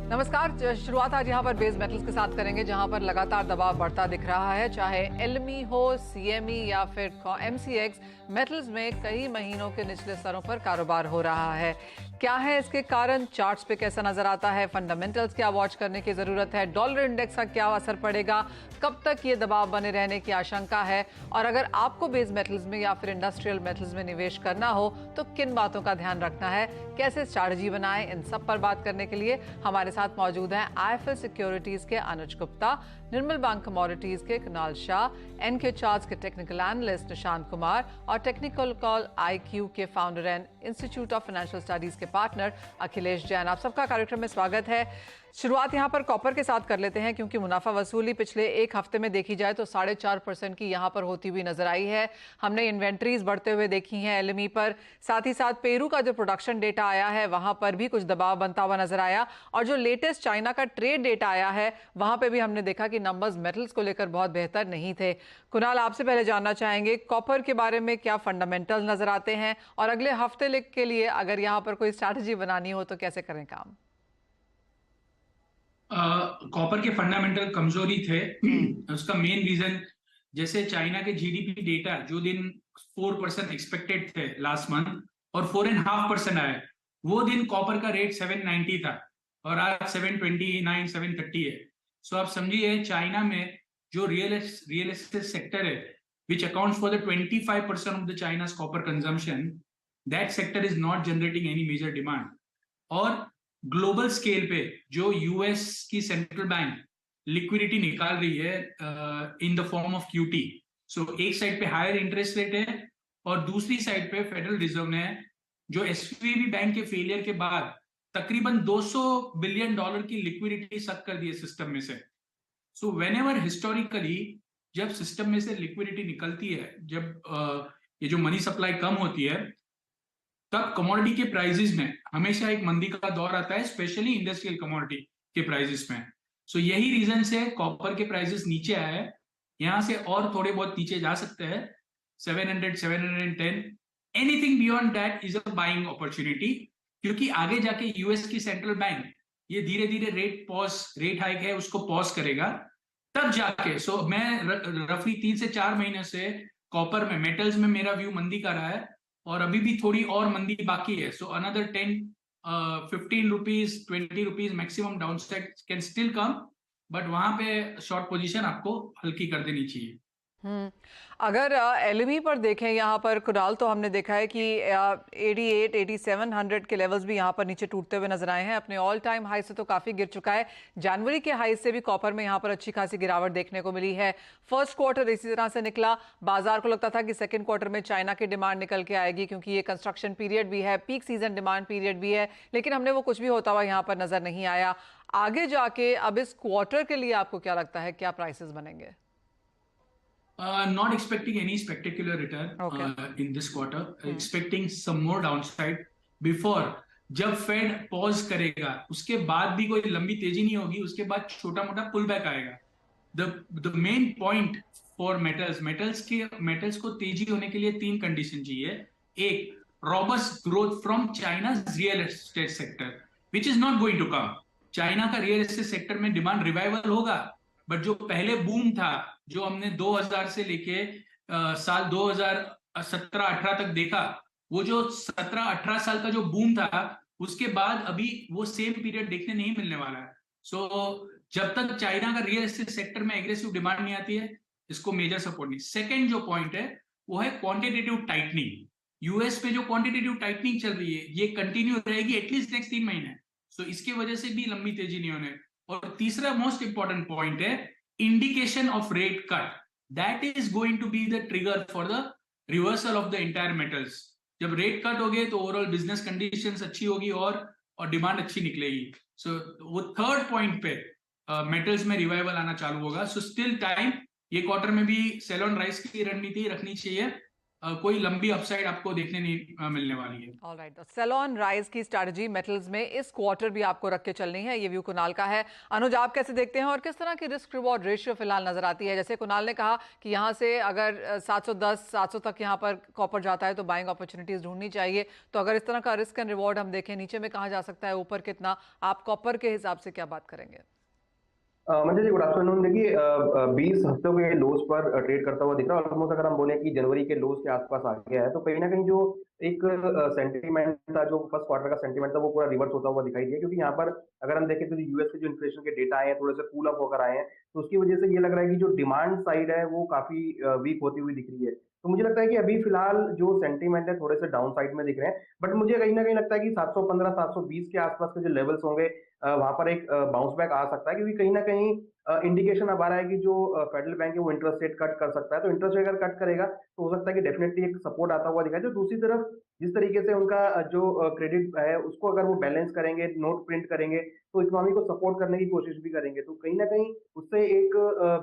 नमस्कार। शुरुआत आज यहाँ पर बेस मेटल्स के साथ करेंगे, जहाँ पर लगातार दबाव बढ़ता दिख रहा है, चाहे एलएमई हो, सीएमई या फिर एमसीएक्स। मेटल्स में कई महीनों के निचले स्तरों पर कारोबार हो रहा है। क्या है इसके कारण? चार्ट्स पे कैसा नजर आता है? फंडामेंटल्स क्या वॉच करने की जरूरत है? डॉलर इंडेक्स का क्या असर पड़ेगा? कब तक ये दबाव बने रहने की आशंका है? और अगर आपको बेस मेटल्स में या फिर इंडस्ट्रियल मेटल्स में निवेश करना हो तो किन बातों का ध्यान रखना है? कैसे स्ट्रैटेजी बनाएं? इन सब पर बात करने के लिए हमारे साथ मौजूद हैं आईएफएल सिक्योरिटीज के अनुज गुप्ता, निर्मल बैंक कमोडिटीज के कुणाल शाह, एनके चार्ट्स के टेक्निकल एनालिस्ट निशांत कुमार और टेक्निकल कॉल आईक्यू के founder and institute of financial studies के पार्टनर अखिलेश जैन। आप सबका कार्यक्रम में स्वागत है। शुरुआत यहां पर कॉपर के साथ कर लेते हैं, क्योंकि मुनाफा वसूली पिछले एक हफ्ते में देखी जाए तो 4.5% की यहां पर होती हुई नजर आई है। हमने इन्वेंट्रीज बढ़ते हुए देखी हैं एलएमई पर। साथ ही साथ पेरू का जो प्रोडक्शन डेटा आया है वहां पर भी कुछ दबाव बनता हुआ नजर आया, और जो लेटेस्ट चाइना का ट्रेड डेटा आया है वहां पे भी हमने देखा कि नंबर्स मेटल्स को लेकर बहुत बेहतर नहीं थे। कुणाल, आपसे पहले जानना चाहेंगे कॉपर के बारे में क्या फंडामेंटल्स नजर आते हैं, और अगले हफ्ते के लिए अगर यहाँ पर कोई स्ट्रैटेजी बनानी हो तो कैसे करें काम? कॉपर के फंडामेंटल कमजोरी थे। उसका मेन रीजन, जैसे चाइना के जीडीपी डेटा जो दिन 4% एक्सपेक्टेड थे लास्ट मंथ और 4.5% आए, वो दिन कॉपर का रेट 790 था और आज 729 730 है। सो आप समझिए चाइना में जो रियल एस्टेट सेक्टर है, which accounts for the 25% of the China's copper consumption, that sector is not generating any major demand. और ग्लोबल स्केल पे जो यूएस की सेंट्रल बैंक लिक्विडिटी निकाल रही है in the form of QT, so एक side पे हायर इंटरेस्ट रेट है और दूसरी साइड पे फेडरल रिजर्व ने जो एसवीबी बैंक के फेलियर के बाद तकरीबन $200 बिलियन की लिक्विडिटी सक कर दी है सिस्टम में से। सो वेन एवर हिस्टोरिकली जब सिस्टम में से लिक्विडिटी निकलती है, जब ये जो मनी सप्लाई कम होती है, तब कमोडिटी के प्राइसेस में हमेशा एक मंदी का दौर आता है, स्पेशली इंडस्ट्रियल कमोडिटी के प्राइसेस में। सो यही रीजन से कॉपर के प्राइसेस नीचे आए हैं। यहां से और थोड़े बहुत नीचे जा सकते हैं, 700 710। Anything beyond that is a buying opportunity, क्योंकि आगे जाके यूएस की सेंट्रल बैंक ये धीरे धीरे रेट हाइक है उसको पॉज करेगा, तब जाके। सो मैं रफली 3 से 4 महीने से कॉपर में, मेटल्स में मेरा व्यू मंदी का रहा है और अभी भी थोड़ी और मंदी बाकी है। So another 10-15 rupees 20 rupees maximum downside can still come, but वहां पे शॉर्ट पोजीशन आपको हल्की कर देनी चाहिए। अगर एलएमई पर देखें यहाँ पर कुणाल, तो हमने देखा है कि 88-8700 के लेवल्स भी यहाँ पर नीचे टूटते हुए नजर आए हैं। अपने ऑल टाइम हाई से तो काफी गिर चुका है। जनवरी के हाई से भी कॉपर में यहाँ पर अच्छी खासी गिरावट देखने को मिली है। फर्स्ट क्वार्टर इसी तरह से निकला। बाजार को लगता था कि सेकेंड क्वार्टर में चाइना की डिमांड निकल के आएगी, क्योंकि ये कंस्ट्रक्शन पीरियड भी है, पीक सीजन डिमांड पीरियड भी है, लेकिन हमने वो कुछ भी होता हुआ यहाँ पर नजर नहीं आया। आगे जाके अब इस क्वार्टर के लिए आपको क्या लगता है, क्या प्राइसेस बनेंगे? Not expecting any spectacular return in this quarter. Expecting some more downside before, जब फेड पॉज करेगा उसके बाद भी कोई लंबी तेजी नहीं होगी, उसके बाद छोटा मोटा पुल बैक आएगा। The main point for metals को तेजी होने के लिए 3 कंडीशन चाहिए। एक, robust growth from China real estate sector, which is not going to come. China का रियल एस्टेट सेक्टर में डिमांड रिवाइवल होगा, बट जो पहले बूम था, जो हमने 2000 से लेके साल 2017-18 तक देखा, वो जो 17-18 साल का जो बूम था, उसके बाद अभी वो सेम पीरियड देखने नहीं मिलने वाला है। सो जब तक चाइना का रियल एस्टेट सेक्टर में एग्रेसिव डिमांड नहीं आती है, इसको मेजर सपोर्ट नहीं। सेकेंड जो पॉइंट है वो है क्वांटिटेटिव टाइटनिंग। यूएस पे जो क्वांटिटेटिव टाइटनिंग चल रही है ये कंटिन्यू रहेगी एटलीस्ट नेक्स्ट 3 महीने। सो इसकी वजह से भी लंबी तेजी नहीं होने। और तीसरा मोस्ट इंपॉर्टेंट पॉइंट है indication of rate cut, that is going to be the trigger for the reversal of the entire metals. जब रेट कट हो गए तो ओवरऑल बिजनेस कंडीशंस अच्छी होगी और डिमांड अच्छी निकलेगी। सो वो थर्ड पॉइंट पे मेटल्स में रिवाइवल आना चालू होगा। सो स्टिल टाइम, ये क्वार्टर में भी सेल ऑन राइस की रणनीति रखनी चाहिए। कोई लंबी अपसाइड आपको देखने नहीं मिलने वाली है। ऑलराइट, तो सेल ऑन राइज की स्ट्रैटेजी मेटल्स में इस क्वार्टर भी आपको रख के चलनी है, ये व्यू कुणाल का है। अनुज, आप कैसे देखते हैं और किस तरह की रिस्क रिवॉर्ड रेशियो फिलहाल नजर आती है? जैसे कुणाल ने कहा कि यहाँ से अगर 710 700 तक यहाँ पर कॉपर जाता है तो बाइंग अपॉर्चुनिटीज ढूंढनी चाहिए। तो अगर इस तरह का रिस्क एंड रिवॉर्ड हम देखें, नीचे में कहाँ जा सकता है, ऊपर कितना, आप कॉपर के हिसाब से क्या बात करेंगे? मंजय जी, गुड आफ्टरनून। देखिए, 20 हफ्तों के लोज पर ट्रेड करता हुआ दिख रहा है। ऑलमोस्ट अगर हम बोले कि जनवरी के लोज के आसपास आ गया है, तो कहीं ना कहीं जो एक सेंटीमेंट था, जो फर्स्ट क्वार्टर का सेंटीमेंट था, वो पूरा रिवर्स होता हुआ दिखाई दिया। क्योंकि यहाँ पर अगर हम देखें तो यूएस के जो इन्फ्लेशन के डेटा आए हैं, थोड़े से कूल अप होकर आए हैं, तो उसकी वजह से ये लग रहा है कि जो डिमांड साइड है वो काफी वीक होती हुई दिख रही है। तो मुझे लगता है कि अभी फिलहाल जो सेंटीमेंट है थोड़े से डाउन साइड में दिख रहे हैं। बट मुझे कहीं ना कहीं लगता है कि 715 720 के आसपास के जो लेवल्स होंगे, वहां पर एक बाउंस बैक आ सकता है। क्योंकि कहीं ना कहीं इंडिकेशन अब आ रहा है कि जो फेडरल बैंक है वो इंटरेस्ट रेट कट कर सकता है। तो इंटरेस्ट रेट अगर कट करेगा तो हो सकता है कि डेफिनेटली एक सपोर्ट आता हुआ दिखाई दे। दूसरी तरफ जिस तरीके से उनका जो क्रेडिट है उसको अगर वो बैलेंस करेंगे, नोट प्रिंट करेंगे, तो इकोनॉमी को सपोर्ट करने की कोशिश भी करेंगे, तो कहीं ना कहीं उससे एक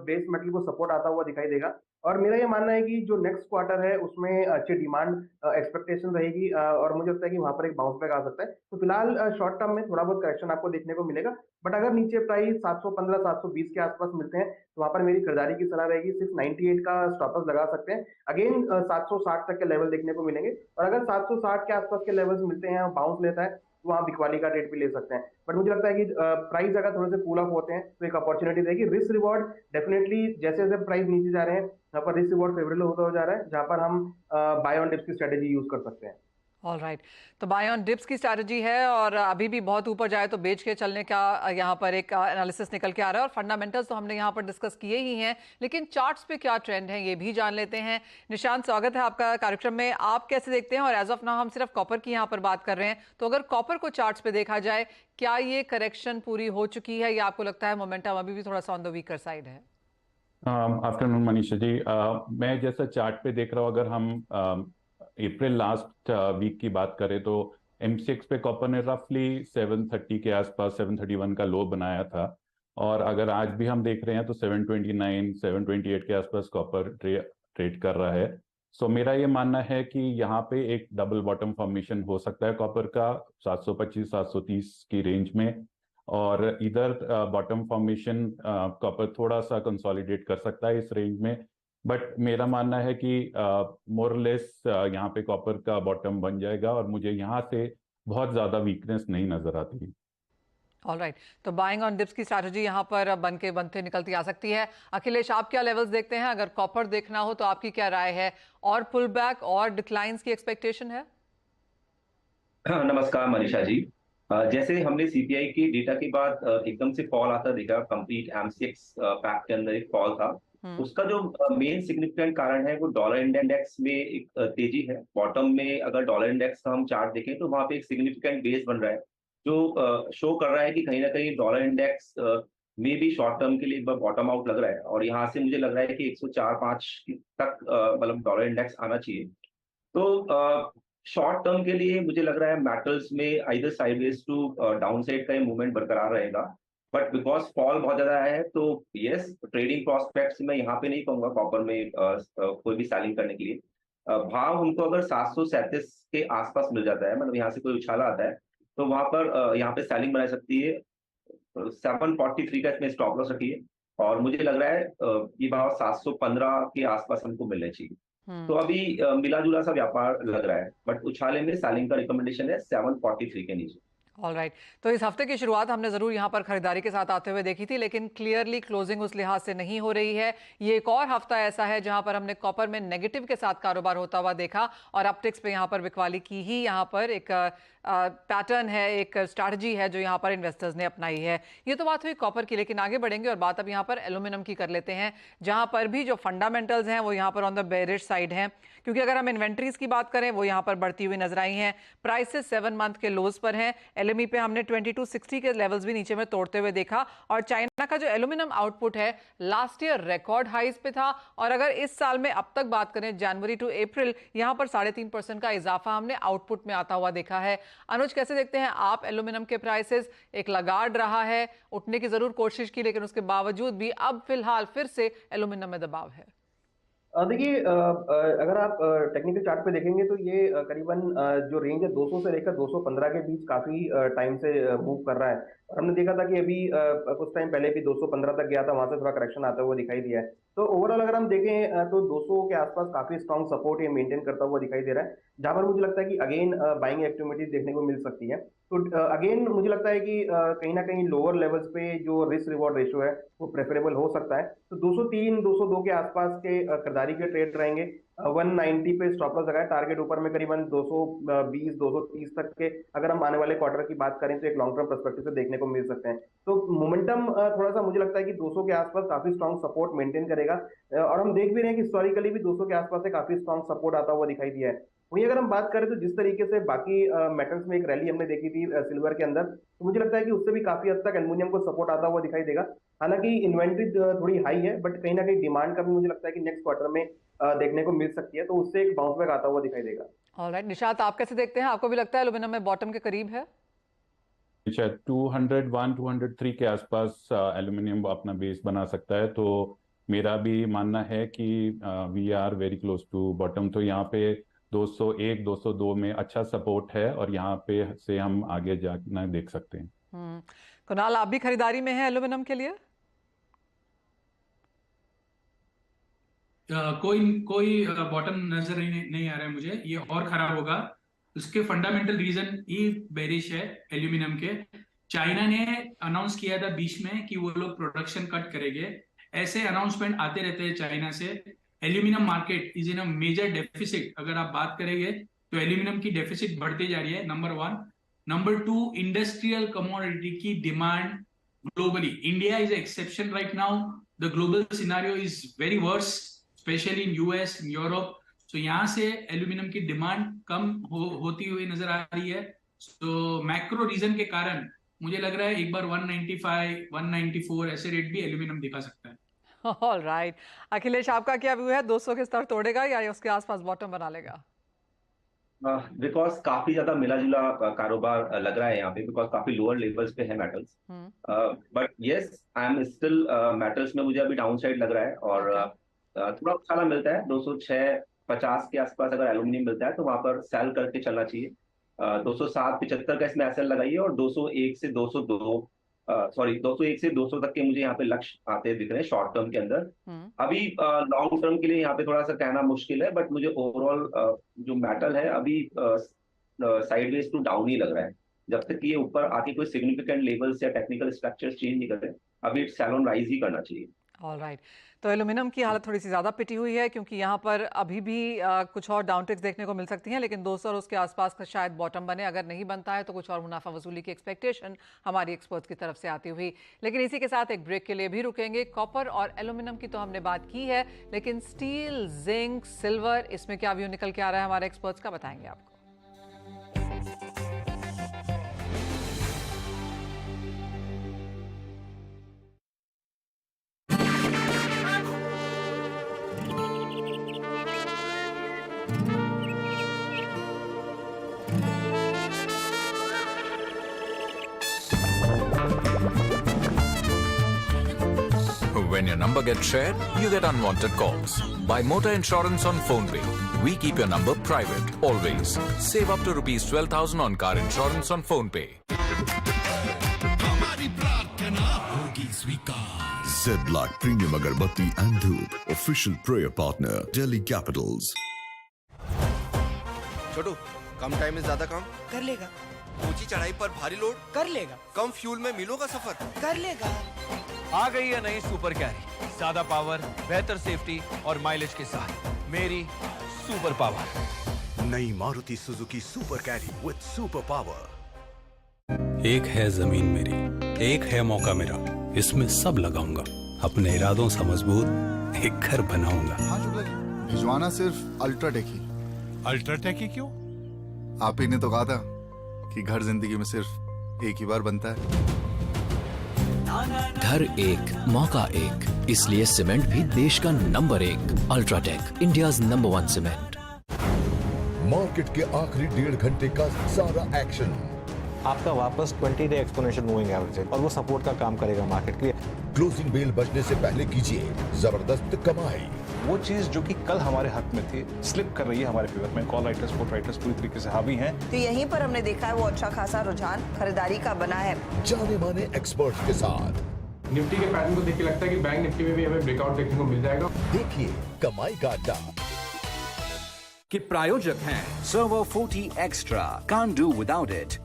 बेस मेटल को सपोर्ट आता हुआ दिखाई देगा। और मेरा ये मानना है कि जो नेक्स्ट क्वार्टर है उसमें अच्छी डिमांड एक्सपेक्टेशन रहेगी, और मुझे लगता है कि वहां पर एक बाउंस बैक आ सकता है। तो फिलहाल शॉर्ट टर्म में थोड़ा बहुत करेक्शन आपको देखने को मिलेगा। बट अगर नीचे प्राइस 715 720 के आसपास मिलते हैं तो वहां पर मेरी खरीदारी की सलाह रहेगी। 698 का स्टॉप लगा सकते हैं। अगेन 760 तक के लेवल देखने को मिलेंगे, और अगर 760 के आसपास के लेवल्स मिलते हैं और बाउंस लेता है तो वहां बिकवाली का रेट भी ले सकते हैं। बट मुझे लगता है कि प्राइस अगर थोड़े से कूल ऑफ होते हैं तो एक अपॉर्चुनिटी रहेगी। रिस्क रिवॉर्ड डेफिनेटली जैसे जैसे प्राइस नीचे जा रहे हैं, यहाँ पर रिस्क रिवॉर्ड फेवरेबल होता हो जा रहा है, जहां पर हम बाय ऑन डिप्स की स्ट्रेटेजी यूज कर सकते हैं। ऑलराइट, तो बाय ऑन डिप्स की स्ट्रैटेजी है और अभी भी बहुत ऊपर जाए तो बेच के चलने का यहाँ पर एक एनालिसिस निकल के आ रहा है। और फंडामेंटल्स तो हमने यहाँ पर डिस्कस किए ही हैं, लेकिन चार्ट्स पे क्या ट्रेंड है ये भी जान लेते हैं। निशांत, स्वागत है आपका कार्यक्रम में। आप कैसे देखते हैं? और एज ऑफ नाउ हम सिर्फ कॉपर की यहाँ पर बात कर रहे हैं, तो अगर कॉपर को चार्ट्स पे देखा जाए, क्या ये करेक्शन पूरी हो चुकी है या आपको लगता है मोमेंटम अभी भी थोड़ा सा ऑन द वीकर साइड है? आफ्टरनून मनीषा जी। मैं जैसा चार्ट पे देख रहा हूँ, अगर हम अप्रैल लास्ट वीक की बात करें तो एमसीएक्स पे कॉपर ने रफली 730 के आसपास 731 का लो बनाया था। और अगर आज भी हम देख रहे हैं तो 729 728 के आसपास कॉपर ट्रेड कर रहा है। सो मेरा ये मानना है कि यहाँ पे एक डबल बॉटम फॉर्मेशन हो सकता है कॉपर का 725 730 की रेंज में। और इधर बॉटम फॉर्मेशन कॉपर थोड़ा सा कंसोलिडेट कर सकता है इस रेंज में। बट मेरा मानना है कि मोर लेस यहाँ पे कॉपर का बॉटम बन जाएगा और मुझे यहाँ से बहुत ज़्यादा वीकनेस नहीं नजर आती। ऑलराइट, तो बाइंग ऑन डिप्स की स्ट्रैटेजी यहाँ पर बन के बनते निकलती आ सकती है। अखिलेश, आप क्या लेवल्स देखते हैं? अगर कॉपर देखना हो तो आपकी क्या राय है? और पुल बैक और डिक्लाइंस की एक्सपेक्टेशन है? नमस्कार मनीषा जी। जैसे हमने सीपीआई की डेटा के बाद एकदम से फॉल आता देखा, कंप्लीट एमसीएक्स पैक के अंदर एक फॉल था। उसका जो मेन सिग्निफिकेंट कारण है वो डॉलर इंडेक्स में एक तेजी है। बॉटम में अगर डॉलर इंडेक्स का हम चार्ट देखें तो वहां पे एक सिग्निफिकेंट बेस बन रहा है, जो शो कर रहा है कि कहीं ना कहीं डॉलर इंडेक्स में भी शॉर्ट टर्म के लिए एक बार बॉटम आउट लग रहा है। और यहाँ से मुझे लग रहा है कि 104-5 तक मतलब डॉलर इंडेक्स आना चाहिए। तो शॉर्ट टर्म के लिए मुझे लग रहा है मेटल्स में either sideways to downside का मूवमेंट बरकरार रहेगा। बट बिकॉज फॉल बहुत ज्यादा है तो यस, ट्रेडिंग प्रोस्पेक्ट्स मैं यहाँ पे नहीं कहूंगा कॉपर में कोई भी सेलिंग करने के लिए। भाव उनको अगर 737 के आसपास मिल जाता है, मतलब यहाँ से कोई उछाला आता है, तो वहां पर यहाँ पे सेलिंग बना सकती है। 743 का इसमें स्टॉप लॉस रखिए। और मुझे लग रहा है ये भाव 715 के आसपास हमको मिलने चाहिए। तो अभी मिला जुला सा व्यापार लग रहा है, बट उछाले में सेलिंग का रिकमेंडेशन है 743 के नीचे। ऑलराइट, तो इस हफ्ते की शुरुआत हमने जरूर यहाँ पर खरीदारी के साथ आते हुए देखी थी, लेकिन क्लियरली क्लोजिंग उस लिहाज से नहीं हो रही है। ये एक और हफ्ता ऐसा है जहां पर हमने कॉपर में नेगेटिव के साथ कारोबार होता हुआ देखा और अपटिक्स पे यहाँ पर बिकवाली की ही यहाँ पर एक पैटर्न है, एक स्ट्रैटेजी है जो यहाँ पर इन्वेस्टर्स ने अपनाई है। ये तो बात हुई कॉपर की, लेकिन आगे बढ़ेंगे और बात अब यहाँ पर एल्यूमिनियम की कर लेते हैं, जहां पर भी जो फंडामेंटल्स हैं वो यहाँ पर ऑन द बेरिश साइड हैं। क्योंकि अगर हम इन्वेंट्रीज की बात करें वो यहाँ पर बढ़ती हुई नजर आई हैं। प्राइसेस 7 मंथ के लोज पर हैं। एलएमई पे हमने 2260 के लेवल्स भी नीचे में तोड़ते हुए देखा। और चाइना का जो एल्यूमिनियम आउटपुट है लास्ट ईयर रिकॉर्ड हाइज पे था, और अगर इस साल में अब तक बात करें जनवरी टू अप्रैल, यहाँ पर 3.5% का इजाफा हमने आउटपुट में आता हुआ देखा है। अनुज, कैसे देखते हैं आप एल्यूमिनियम के प्राइसेस? एक लगाड़ रहा है, उठने की जरूर कोशिश की, लेकिन उसके बावजूद भी अब फिलहाल फिर से एल्यूमिनियम में दबाव है। देखिए अगर आप टेक्निकल चार्ट पे देखेंगे तो ये करीबन जो रेंज है 200 से लेकर 215 के बीच काफी टाइम से मूव कर रहा है। और हमने देखा था कि अभी कुछ टाइम पहले भी 215 तक गया था, वहां से थोड़ा करेक्शन आता हुआ दिखाई दिया है। तो ओवरऑल अगर हम देखें तो 200 के आसपास काफी स्ट्रॉन्ग सपोर्ट ये मेंटेन करता हुआ दिखाई दे रहा है, जहां पर मुझे लगता है कि अगेन बाइंग एक्टिविटीज देखने को मिल सकती है। तो अगेन मुझे लगता है कि कहीं ना कहीं लोअर लेवल्स पे जो रिस्क रिवॉर्ड रेशियो है वो प्रेफरेबल हो सकता है। तो 203 202 के आसपास के खरीदारी के ट्रेड रहेंगे। 190 पे स्टॉप लॉस लगाए, टारगेट ऊपर में करीबन 220 230 तक के अगर हम आने वाले क्वार्टर की बात करें तो एक लॉन्ग टर्म पर्सपेक्टिव से देखने को मिल सकते हैं। तो मोमेंटम थोड़ा सा मुझे लगता है कि 200 के आसपास काफी स्ट्रॉन्ग सपोर्ट मेंटेन करेगा। और हम देख भी रहे हैं कि हिस्टोरिकली भी 200 के आसपास से काफी स्ट्रॉन्ग सपोर्ट आता हुआ दिखाई दिया है। वहीं अगर हम बात करें तो जिस तरीके से बाकी मेटल्स में एक रैली हमने देखी थी सिल्वर के अंदर, तो मुझे लगता है कि उससे भी काफी हद तक एल्युमिनियम को सपोर्ट आता हुआ दिखाई देगा। हालांकि इन्वेंट्री थोड़ी हाई है, बट कहीं ना कहीं डिमांड का भी मुझे लगता है कि नेक्स्ट क्वार्टर में देखने को मिल सकती है, तो उससे एक बाउंस बैक आता हुआ दिखाई देगा। ऑलराइट निशात, आप कैसे देखते हैं? आपको भी लगता है एल्यूमिनियम में बॉटम के करीब है? शायद 201 203 के आसपास एल्यूमिनियम अपना बेस बना सकता है। तो मेरा भी मानना है कि we are very close to bottom. तो यहाँ पे 201 202 में अच्छा सपोर्ट है और यहाँ पे से हम आगे जाना देख सकते हैं। कुणाल, आप भी खरीदारी में हैं एल्यूमिनियम के लिए? कोई बॉटम नजर नहीं आ रहा है मुझे, ये और खराब होगा। उसके फंडामेंटल रीजन ही बेरिश है एल्यूमिनियम के। चाइना ने अनाउंस किया था बीच में कि वो लोग प्रोडक्शन कट करेंगे। ऐसे अनाउंसमेंट आते रहते हैं चाइना से। Aluminium market is in a major deficit. अगर आप बात करेंगे तो एल्यूमिनियम की डेफिसिट बढ़ती जा रही है, नंबर 1। नंबर 2, इंडस्ट्रियल कमोडिटी की demand globally, India is exception right now. The global scenario is very worse, specially in US, in Europe. तो यहाँ से एल्यूमिनियम की डिमांड कम होती हुई नजर आ रही है। तो मैक्रो रीजन के कारण मुझे लग रहा है एक बार 195 194 ऐसे रेट भी एल्यूमिनियम दिखा सकता है। ऑलराइट अखिलेश, आपका क्या व्यू है? 200 के स्तर तोड़ेगा या उसके आसपास बॉटम बना लेगा? बिकॉज काफी ज्यादा मिला जुला कारोबार लग रहा है यहाँ पे, बिकॉज काफी लोअर लेवल्स पे है metals. But yes, I am still metals में मुझे अभी डाउन साइड लग रहा है। और थोड़ा उछाला मिलता है 206.50 के आसपास अगर एल्यूमिनियम मिलता है तो वहां पर सेल करके चलना चाहिए। 207.75 का इसमें एसएल लगाइए और 201 से 200 तक के मुझे यहाँ पे लक्ष्य आते दिख रहे हैं शॉर्ट टर्म के अंदर। अभी लॉन्ग टर्म के लिए यहाँ पे थोड़ा सा कहना मुश्किल है, बट मुझे ओवरऑल जो मेटल है अभी साइडवेज टू डाउन ही लग रहा है। जब तक कि ये ऊपर आके कोई सिग्निफिकेंट लेवल्स या टेक्निकल स्ट्रक्चर्स चेंज नहीं कर रहे, अभी सैलून राइज ही करना चाहिए। ऑलराइट, तो एल्यूमिनियम की हालत थोड़ी सी ज़्यादा पिटी हुई है क्योंकि यहाँ पर अभी भी कुछ और डाउन ट्रिक्स देखने को मिल सकती हैं, लेकिन 200 और उसके आसपास का शायद बॉटम बने। अगर नहीं बनता है तो कुछ और मुनाफा वसूली की एक्सपेक्टेशन हमारी एक्सपर्ट्स की तरफ से आती हुई। लेकिन इसी के साथ एक ब्रेक के लिए भी रुकेंगे। कॉपर और एल्यूमिनियम की तो हमने बात की है, लेकिन स्टील, जिंक, सिल्वर, इसमें क्या व्यू निकल के आ रहा है हमारे एक्सपर्ट्स का, बताएंगे आपको। When your number gets shared, you get unwanted calls. Buy motor insurance on PhonePe. We keep your number private, always. Save up to rupees 12,000 on car insurance on PhonePe. Zedlak Premium Agarbatti and Dhoop, official prayer partner, Delhi Capitals. Chhotu, come time में ज्यादा काम कर लेगा। ऊंची चढ़ाई पर भारी load कर लेगा। कम फ्यूल में मीलों का सफर कर लेगा। आ गई है नई सुपर कैरी, ज्यादा पावर, बेहतर सेफ्टी और माइलेज के साथ मेरी सुपर पावर। नई Maruti Suzuki super carry with super power. एक है जमीन मेरी, एक है मौका मेरा, इसमें सब लगाऊंगा, अपने इरादों से मजबूत एक घर बनाऊंगा। हाँ शुक्ला जी, भिजवाना सिर्फ अल्ट्राटेक ही। अल्ट्राटेक ही क्यों? आप ही ने तो कहा था कि घर जिंदगी में सिर्फ एक ही बार बनता है। घर एक, मौका एक, इसलिए सीमेंट भी देश का number 1। UltraTech, India's number 1 cement. Market के आखिरी 1.5 घंटे का सारा एक्शन आपका वापस 20 डे एक्सपोनेंशियल मूविंग एवरेज है और वो सपोर्ट का काम करेगा मार्केट के लिए। क्लोजिंग बेल बजने से पहले कीजिए जबरदस्त कमाई। वो चीज जो कि कल हमारे हक में थी स्लिप कर रही है हमारे फेवर में। कॉल राइटर्स, पुट राइटर्स पूरी तरीके से हावी हैं। तो यहीं पर हमने देखा है वो अच्छा खासा रुझान खरीदारी का बना है जाने माने एक्सपर्ट के साथ। निफ्टी के पैटर्न को देख के लगता है कि बैंक निफ्टी में भी हमें ब्रेकआउट देखने को मिल जाएगा। देखिए कमाई का अड्डा के प्रायोजक हैं server 40 extra, can't do without it.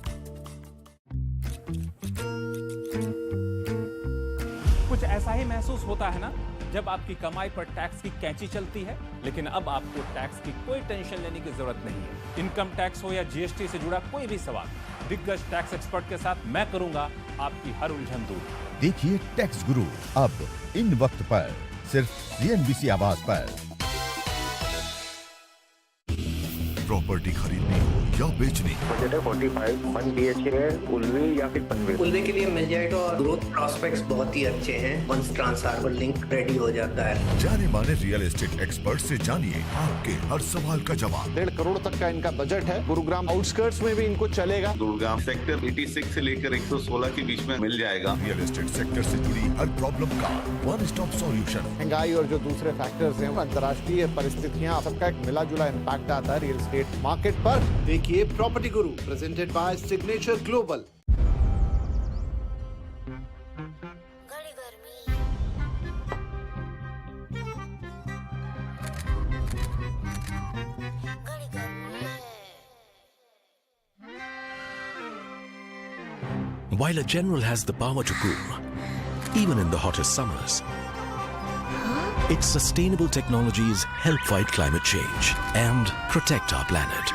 कुछ ऐसा ही महसूस होता है ना जब आपकी कमाई पर टैक्स की कैंची चलती है, लेकिन अब आपको टैक्स की कोई टेंशन लेने की जरूरत नहीं है। इनकम टैक्स हो या जीएसटी से जुड़ा कोई भी सवाल, दिग्गज टैक्स एक्सपर्ट के साथ मैं करूंगा आपकी हर उलझन दूर। देखिए टैक्स गुरु अब इन वक्त पर सिर्फ CNBC आवाज पर। प्रॉपर्टी खरीदनी हो या बेचनी, बजट है 45, 1 BHK है, उल्वे या फिर पनवे। उल्वे के लिए मिल जाएगा और ग्रोथ प्रोस्पेक्ट्स बहुत ही अच्छे हैं। वंस ट्रांसफार्मर लिंक रेडी हो जाता है। जाने माने रियल एस्टेट एक्सपर्ट से जानिए आपके हर सवाल का जवाब। 1.5 करोड़ तक का इनका बजट है। गुरुग्राम आउटस्कर्ट्स में भी इनको चलेगा। गुरुग्राम सेक्टर 86 से लेकर 116 के बीच में मिल जाएगा। रियल एस्टेट सेक्टर से जुड़ी हर प्रॉब्लम का वन स्टॉप सॉल्यूशन। महंगाई और जो दूसरे फैक्टर्स हैं, अंतर्राष्ट्रीय परिस्थितियां, सबका एक मिला जुला इम्पैक्ट आता है रियल एस्टेट मार्केट पर। देखिए property Guru presented by signature global. While a general has the power to cool, even in the hottest summers, its sustainable technologies help fight climate change and protect our planet.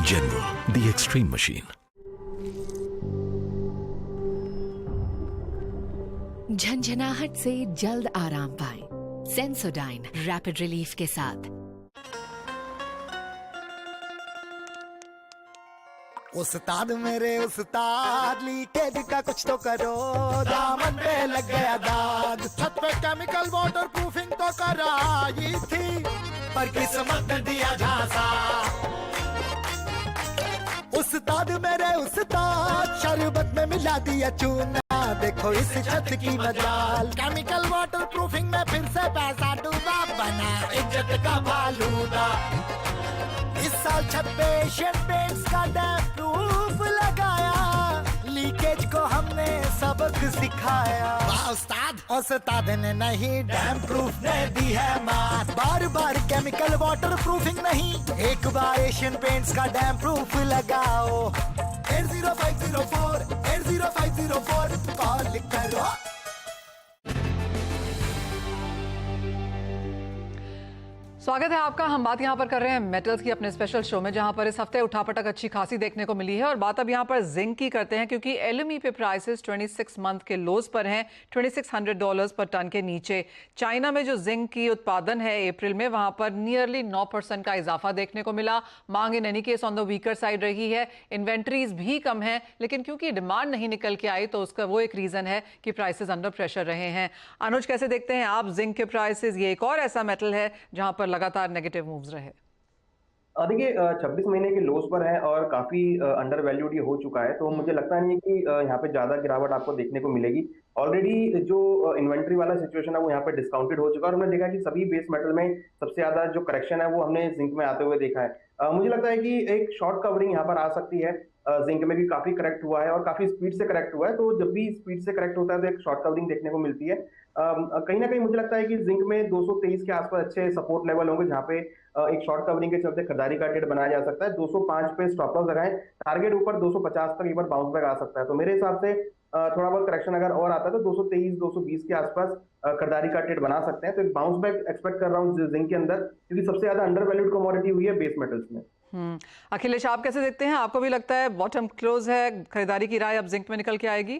General, the extreme machine. झंझनाहट से जल्द आराम पाएं Sensodyne rapid relief के साथ। उस्ताद मेरे उस्ताद, leakage का कुछ तो करो, दामन पे लग गया दाग। छत पे केमिकल वाटर प्रूफिंग तो कराई थी, पर किस्मत ने दिया झांसा। उस्ताद मेरे उस्ताद, शरबत में मिला दिया चूना, देखो इस छत की मजाल। केमिकल वाटर प्रूफिंग में फिर से पैसा डूबा, बना इज्जत का फालूदा। इस साल छत पे एशियन पेंट्स का डैम प्रूफ लगाया, लीकेज को हमने सबक सिखाया। उस्ताद ने नहीं, डैम प्रूफ ने दी है मात। बार बार केमिकल वाटर प्रूफिंग नहीं, एक बार एशियन पेंट्स का डैम प्रूफ लगाओ। 80504 80504 कॉल करो। स्वागत है आपका। हम बात यहाँ पर कर रहे हैं मेटल्स की अपने स्पेशल शो में, जहाँ पर इस हफ्ते उठापटक अच्छी खासी देखने को मिली है। और बात अब यहाँ पर जिंक की करते हैं, क्योंकि LME पे प्राइसेस 26 मंथ के लोज पर हैं, $2600 पर टन के नीचे। चाइना में जो जिंक की उत्पादन है अप्रैल में, वहाँ पर नियरली 9% का इजाफा देखने को मिला। मांग in any case on the weaker side रही है, इन्वेंट्रीज भी कम है, लेकिन क्योंकि डिमांड नहीं निकल के आई तो उसका वो एक रीजन है कि प्राइसेस अंडर प्रेशर रहे हैं। अनुज, कैसे देखते हैं आप जिंक के प्राइसेस? ये एक और ऐसा मेटल है जहाँ पर लगातार नेगेटिव मूव्स रहे। देखिए 26 महीने के लोस पर है और काफी अंडर वैल्यूड ये हो चुका है, तो मुझे लगता नहीं है कि यहाँ पे ज्यादा गिरावट आपको देखने को मिलेगी। ऑलरेडी जो इन्वेंट्री वाला सिचुएशन है वो यहाँ पे डिस्काउंटेड हो चुका है और हमने देखा कि सभी बेस मेटल में सबसे ज्यादा जो करेक्शन है वो हमने जिंक में आते हुए देखा है। मुझे लगता है कि एक शॉर्ट कवरिंग यहाँ पर आ सकती है। जिंक में भी काफी करेक्ट हुआ है और काफी स्पीड से करेक्ट हुआ है, तो जब भी स्पीड से करेक्ट होता है तो एक शॉर्ट कवरिंग देखने को मिलती है। कहीं ना कहीं मुझे लगता है कि जिंक में 223 के आसपास अच्छे सपोर्ट लेवल होंगे, जहाँ पे एक शॉर्ट कवरिंग के चलते खरीदारी का ट्रेड बनाया जा सकता है। 205 पे स्टॉप लॉस लगाएं, टारगेट ऊपर 250 तक एक बार बाउंस बैक आ सकता है। तो मेरे हिसाब से थोड़ा बहुत करेक्शन अगर और आता है तो 223 220 के आसपास खरीदारी का ट्रेड बना सकते हैं। तो एक बाउंस बैक एक्सपेक्ट कर रहा हूँ जिंक के अंदर, क्योंकि सबसे ज्यादा अंडर वैल्यूड कमोडिटी हुई है बेस मेटल्स में। अखिलेश, आप कैसे देखते हैं? आपको भी लगता है बॉटम क्लोज है, खरीदारी की राय अब जिंक में निकल के आएगी?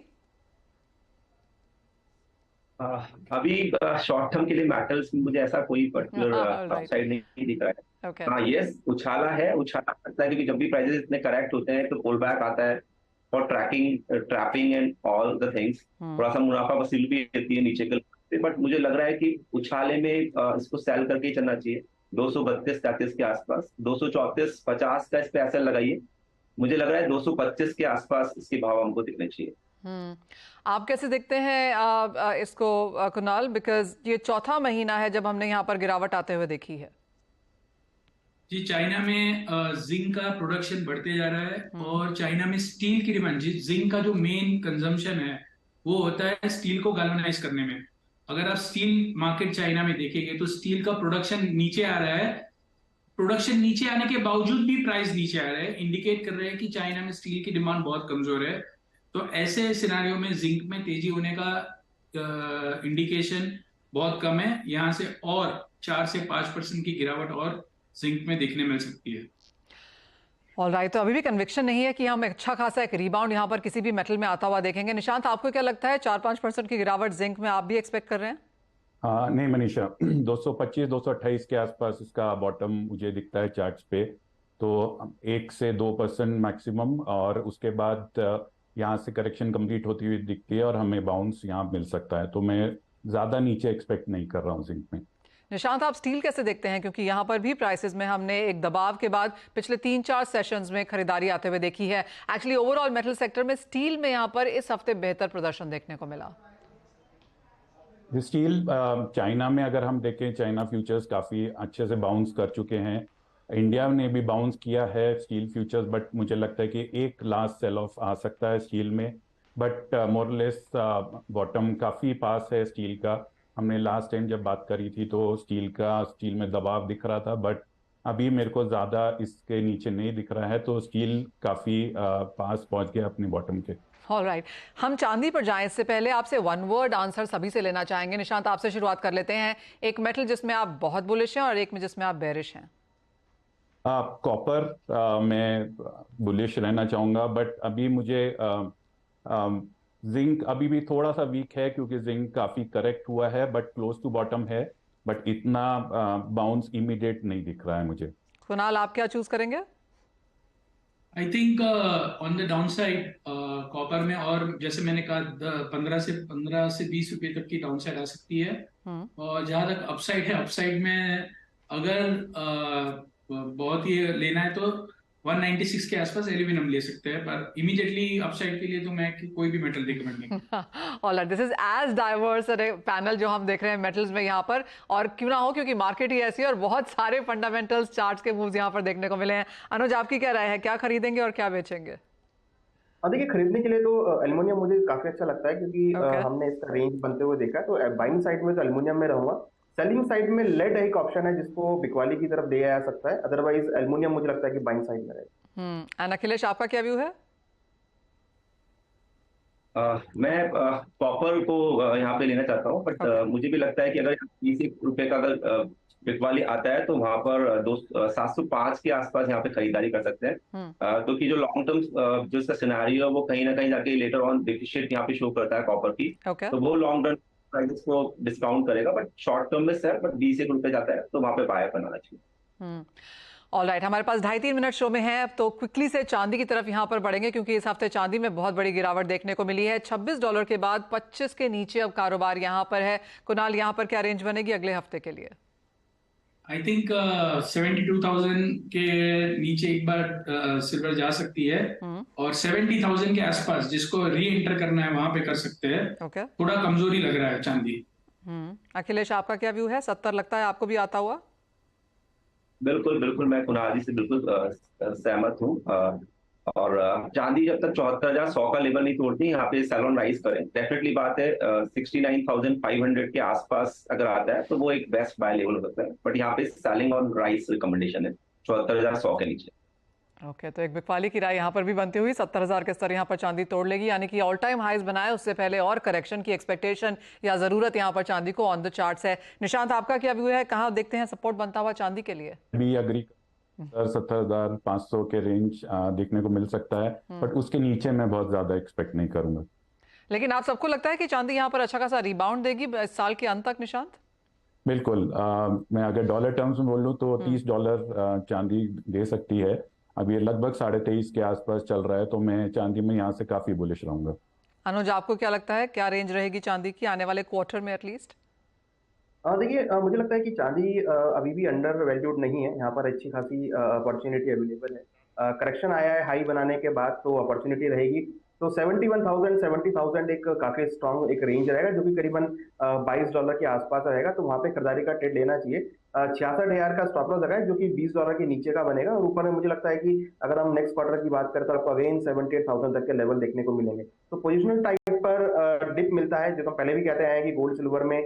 अभी शॉर्ट टर्म के लिए मेटल्स मुझे ऐसा कोई पर्टिकुलर अपसाइड नहीं दिख रहा है। हाँ, यस, उछाला लगता है, क्योंकि जब भी प्राइसेस इतने करेक्ट होते हैं तो पुल बैक आता है और trapping and all the things, थोड़ा सा मुनाफा वसूल भी देती है नीचे के। बट मुझे लग रहा है कि उछाले में इसको सेल करके ही चलना चाहिए 232-33 के आसपास। 234-50 का इस पे ऐसा लगाइए, मुझे लग रहा है 225 के आसपास इसके भाव हमको दिखने चाहिए। आप कैसे देखते हैं इसको कुणाल, बिकॉज ये चौथा महीना है जब हमने यहाँ पर गिरावट आते हुए देखी है। जी, चाइना में जिंक का प्रोडक्शन बढ़ते जा रहा है और चाइना में स्टील की डिमांड, जिंक का जो मेन कंजम्पशन है वो होता है स्टील को गैल्वेनाइज करने में। अगर आप स्टील मार्केट चाइना में देखेंगे तो स्टील का प्रोडक्शन नीचे आ रहा है। प्रोडक्शन नीचे आने के बावजूद भी प्राइस नीचे आ रहा है, इंडिकेट कर रहे हैं कि चाइना में स्टील की डिमांड बहुत कमजोर है। तो ऐसे सिनेरियो में जिंक में तेजी होने का इंडिकेशन बहुत कम है। यहाँ से और 4 से 5% की गिरावट और जिंक में देखने मिल सकती है। ऑलराइट, तो अभी भी कन्विक्शन नहीं है कि हम अच्छा खासा एक रिबाउंड यहाँ पर किसी भी मेटल में आता हुआ देखेंगे। निशांत, आपको क्या लगता है 4-5% की गिरावट जिंक में आप भी एक्सपेक्ट कर रहे हैं? हाँ, नहीं मनीषा, 225-228 के आसपास इसका बॉटम मुझे दिखता है चार्ट्स पे। तो 1 से 2% मैक्सिमम, और उसके बाद यहाँ से करेक्शन कंप्लीट होती हुई दिखती है और हमें बाउंस यहाँ मिल सकता है। तो मैं ज्यादा नीचे एक्सपेक्ट नहीं कर रहा हूँ जिंक में। निशांत, आप स्टील कैसे देखते हैं, क्योंकि यहाँ पर भी प्राइसेस में हमने एक दबाव के बाद पिछले 3-4 सेशंस में खरीदारी आते हुए देखी है। एक्चुअली ओवरऑल मेटल सेक्टर में स्टील में यहाँ पर इस हफ्ते बेहतर प्रदर्शन देखने को मिला। स्टील चाइना में अगर हम देखें, चाइना फ्यूचर्स काफी अच्छे से बाउंस कर चुके हैं। इंडिया ने भी बाउंस किया है स्टील फ्यूचर्स, बट मुझे लगता है कि एक लास्ट सेल ऑफ आ सकता है स्टील में। बट मोरलेस बॉटम काफी पास है स्टील का। हमने लास्ट टाइम जब बात करी थी तो स्टील में दबाव दिख रहा था, बट अभी मेरे को ज्यादा इसके नीचे नहीं दिख रहा है। तो स्टील काफी पास पहुंच गया अपने बॉटम के। ऑलराइट, हम चांदी पर जाएं इससे पहले आपसे वन वर्ड आंसर सभी से लेना चाहेंगे। निशांत, आपसे शुरुआत कर लेते हैं। एक मेटल जिसमें आप बहुत बुलिश हैं और एक में जिसमें आप बेरिश हैं। कॉपर मैं बुलिश रहना चाहूंगा, बट अभी मुझे जिंक अभी भी थोड़ा सा वीक है, क्योंकि जिंक काफी करेक्ट हुआ है बट क्लोज टू बॉटम है, बट इतना बाउंस इमीडिएट नहीं दिख रहा है मुझे। कुणाल, आप क्या चूज करेंगे? I think on the down side copper में, और जैसे मैंने कहा 15 से 20 रुपए तक की डाउन साइड आ सकती है। और जहां तक अपसाइड है, अपसाइड में अगर बहुत ही लेना है तो 196 के आसपास एल्यूमिनियम ले सकते हैं, पर इमीडिएटली अपसाइड के लिए तो मैं कोई भी मेटल रिकमेंड नहीं। Alright, this is as diverse panel जो हम देख रहे हैं मेटल्स में यहाँ पर, और क्यों ना हो क्योंकि मार्केट ही ऐसी है और बहुत सारे फंडामेंटल्स चार्ट्स के मूव्स यहाँ पर देखने को मिले हैं। अनुज, आपकी क्या राय है, क्या खरीदेंगे और क्या बेचेंगे? देखिए, खरीदने के लिए तो एल्युमिनियम मुझे काफी अच्छा लगता है, क्योंकि हमने इसका रेंज बनते हुए देखा है। तो बाइंग साइड में तो एल्युमिनियम में रहूंगा। सेलिंग साइड में लेड एक ऑप्शन है जिसको बिकवाली की तरफ दिया जा सकता है, अदरवाइज एल्युमिनियम मुझे लगता है कि बाइंग साइड में रहेगा। अखिलेश, आपका क्या व्यू है? मैं कॉपर को यहाँ पे लेना चाहता हूँ, बट मुझे भी लगता है कि अगर 20 रुपए का अगर बिकवाली आता है तो वहां पर 705 के आसपास यहाँ पे खरीदारी कर सकते हैं। क्योंकि जो लॉन्ग टर्म जो इसका सिनेरियो है वो कहीं ना कहीं जाके लेटर ऑन डेफिशिएंट यहाँ पे शो करता है कॉपर की। तो वो लॉन्ग टर्म प्राइसेस को डिस्काउंट करेगा, बट शॉर्ट टर्म में सर बट 20 रुपए जाता है तो वहां पे बाय बनाना चाहिए। ऑलराइट, हमारे पास 2.5-3 मिनट शो में है, तो क्विकली से चांदी की तरफ यहाँ पर बढ़ेंगे, क्योंकि इस हफ्ते चांदी में बहुत बड़ी गिरावट देखने को मिली है। $26 के बाद 25 के नीचे अब कारोबार यहाँ पर है। कुणाल, यहाँ पर क्या रेंज बनेगी अगले हफ्ते के लिए? आई थिंक 72,000 के नीचे एक बार सिल्वर जा सकती है, और 70,000 के आसपास जिसको री एंटर करना है वहां पे कर सकते हैं। थोड़ा कमजोरी लग रहा है चांदी। अखिलेश, आपका क्या व्यू है? 70 लगता है आपको भी आता हुआ? बिल्कुल बिल्कुल, मैं कुणाल जी से बिल्कुल सहमत हूँ। और चांदी जब तक 74,100 का लेवल नहीं तोड़ती, यहाँ पे सैलॉन राइज करें। डेफिनेटली बात है 69,500 के आसपास अगर आता है तो वो एक बेस्ट बाय लेवल हो सकता है, बट यहाँ पे सेलिंग ऑन राइज रिकमेंडेशन है 74,100 के नीचे। ओके, तो एक बिकवाली की राय यहाँ पर भी बनती हुई 70,000 के स्तर यहाँ पर चांदी तोड़ लेगी, यानी कि ऑल टाइम हाईज बनाए उससे पहले और करेक्शन की एक्सपेक्टेशन या जरूरत यहाँ पर चांदी को ऑन द चार्ट्स है। निशांत, आपका क्या व्यू है, कहाँ देखते हैं सपोर्ट बनता हुआ चांदी के लिए? भी अग्री 70,500 के रेंज देखने को मिल सकता है, बट उसके नीचे मैं बहुत ज्यादा एक्सपेक्ट नहीं करूंगा। लेकिन आप सबको लगता है कि चांदी यहाँ पर अच्छा खासा रिबाउंड देगी इस साल के अंत तक? निशांत, बिल्कुल, मैं अगर डॉलर टर्म्स में बोलूं तो $30 चांदी दे सकती है। अब ये लगभग 23.5 के आसपास चल रहा है, तो मैं चांदी में यहाँ से काफी बुलिश रहूंगा। अनुज, आपको क्या लगता है, क्या रेंज रहेगी चांदी की आने वाले क्वार्टर में एटलीस्ट? देखिए, मुझे लगता है कि चांदी अभी भी अंडर वैल्यूड नहीं है। यहाँ पर अच्छी खासी अपॉर्चुनिटी अवेलेबल है। करेक्शन आया है हाई बनाने के बाद, तो अपॉर्चुनिटी रहेगी। तो 71,000 70,000 एक काफी स्ट्रॉन्ग एक रेंज रहेगा, जो कि करीबन $22 के आसपास रहेगा। तो वहां पे खरीदारी का ट्रेड लेना चाहिए। 66,000 का स्टॉप लॉस लगा है, जो कि $20 के नीचे का बनेगा। और ऊपर में मुझे लगता है कि अगर हम नेक्स्ट क्वार्टर की बात करें तो आपको अगेन 78,000 तक के लेवल देखने को मिलेंगे। तो पोजिशनल टाइप पर डिप मिलता है, जो हम पहले भी कहते हैं कि गोल्ड सिल्वर में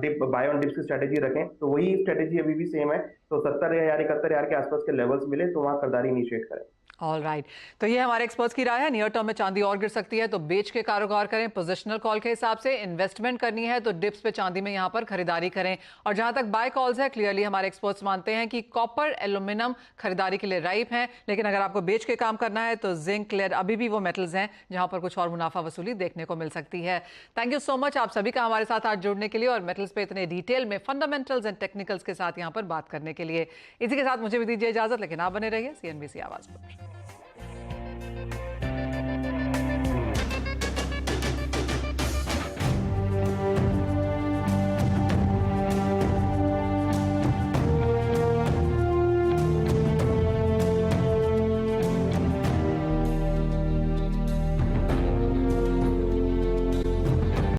डिप बाय ऑन डिप्स की स्ट्रेटेजी रखें, तो वही स्ट्रेटेजी अभी भी सेम है। तो 70,000 71,000 के आसपास के लेवल्स मिले तो वहां खरीदारी इनिशिएट करें। ऑल राइट, तो ये हमारे एक्सपर्ट्स की राय है। नियर टर्म में चांदी और गिर सकती है, तो बेच के कारोबार करें। पोजिशनल कॉल के हिसाब से इन्वेस्टमेंट करनी है तो डिप्स पे चांदी में यहाँ पर खरीदारी करें। और जहां तक बाय कॉल्स है, क्लियरली हमारे एक्सपर्ट्स मानते हैं कि कॉपर एल्यूमिनियम खरीदारी के लिए राइप हैं। लेकिन अगर आपको बेच के काम करना है तो जिंक, लेड अभी भी वो मेटल्स हैं जहां पर कुछ और मुनाफा वसूली देखने को मिल सकती है। थैंक यू सो मच आप सभी का हमारे साथ आज जुड़ने के लिए और मेटल्स पे इतने डिटेल में फंडामेंटल्स एंड टेक्निकल्स के साथ यहाँ पर बात करने के लिए। इसी के साथ मुझे भी दीजिए इजाजत, लेकिन आप बने रहिए CNBC आवाज पर।